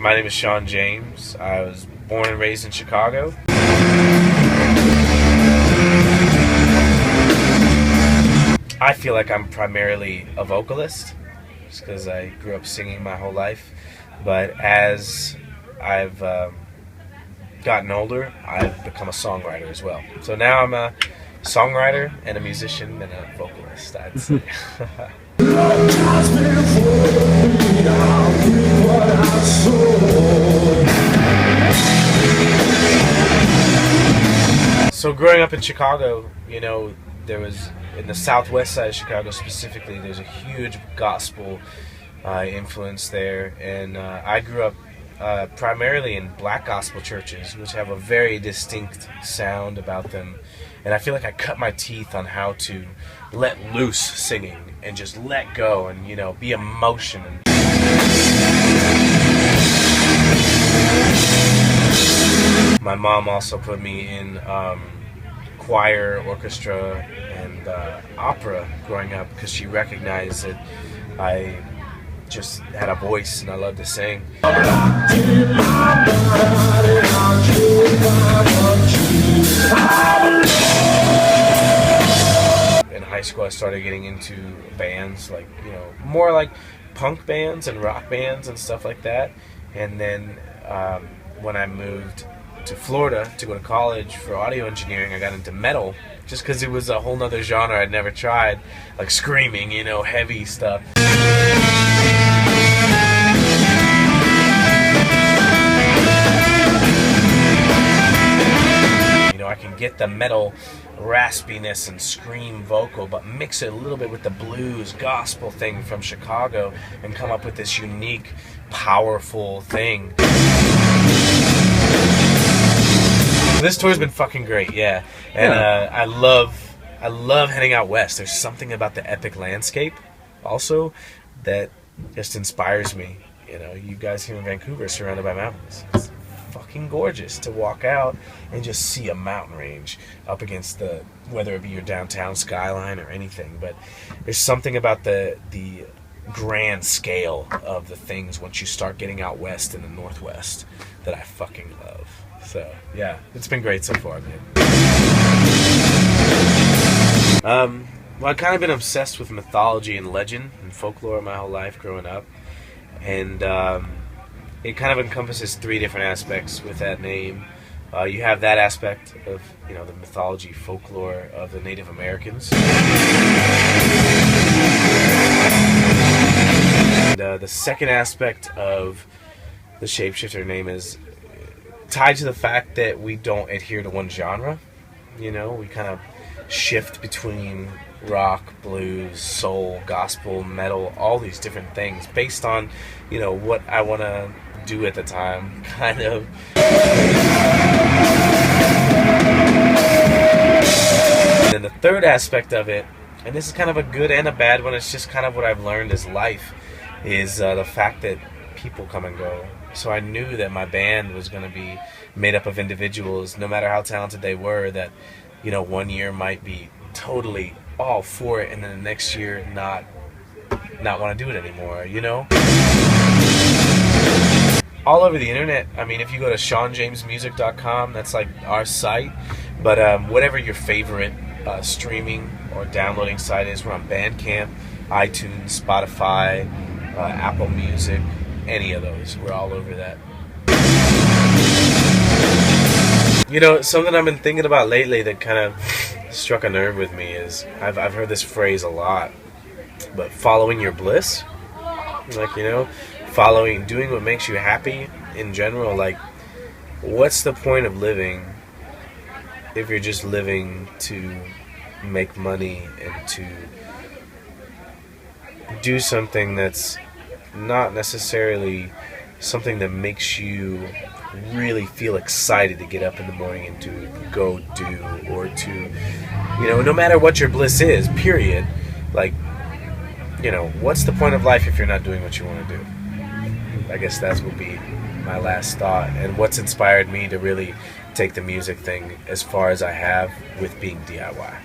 My name is Shawn James. I was born and raised in Chicago. I feel like I'm primarily a vocalist, just because I grew up singing my whole life. But as I've gotten older, I've become a songwriter as well. So now I'm a songwriter and a musician and a vocalist, I'd say. So growing up in Chicago, you know, there was, in the southwest side of Chicago specifically, there's a huge gospel influence there. And I grew up primarily in black gospel churches, which have a very distinct sound about them. And I feel like I cut my teeth on how to let loose singing and just let go and, you know, be emotion. My mom also put me in choir, orchestra, and opera growing up because she recognized that I just had a voice and I loved to sing. In high school, I started getting into bands, like, you know, more like punk bands and rock bands and stuff like that. And then when I moved to Florida to go to college for audio engineering, I got into metal just because it was a whole nother genre I'd never tried, like screaming, you know, heavy stuff. I can get the metal raspiness and scream vocal, but mix it a little bit with the blues gospel thing from Chicago and come up with this unique, powerful thing. This tour's been fucking great, yeah. And I love heading out west. There's something about the epic landscape also that just inspires me. You know, you guys here in Vancouver are surrounded by mountains. It's fucking gorgeous to walk out and just see a mountain range up against the, whether it be your downtown skyline or anything. But there's something about the grand scale of the things once you start getting out west in the northwest that I fucking love. So yeah, it's been great so far, man. Well, I've kind of been obsessed with mythology and legend and folklore my whole life growing up, and it kind of encompasses three different aspects with that name. You have that aspect of, you know, the mythology, folklore of the Native Americans. And the second aspect of the Shapeshifter name is tied to the fact that we don't adhere to one genre. You know, we kind of shift between rock, blues, soul, gospel, metal, all these different things based on, you know, what I want to do at the time, kind of. And then the third aspect of it, and this is kind of a good and a bad one, it's just kind of what I've learned as life, is the fact that people come and go. So I knew that my band was going to be made up of individuals, no matter how talented they were, that, you know, one year might be totally all for it and then the next year not want to do it anymore, you know? All over the internet. I mean, if you go to ShawnJamesMusic.com, that's like our site. But whatever your favorite streaming or downloading site is, we're on Bandcamp, iTunes, Spotify, Apple Music, any of those. We're all over that. You know, something I've been thinking about lately that kind of struck a nerve with me is, I've heard this phrase a lot, but following your bliss. Like, you know, doing what makes you happy in general. Like, what's the point of living if you're just living to make money and to do something that's not necessarily something that makes you really feel excited to get up in the morning and to go do, or to, you know, no matter what your bliss is, period. Like, you know, what's the point of life if you're not doing what you want to do? I guess that would be my last thought, and what's inspired me to really take the music thing as far as I have with being DIY.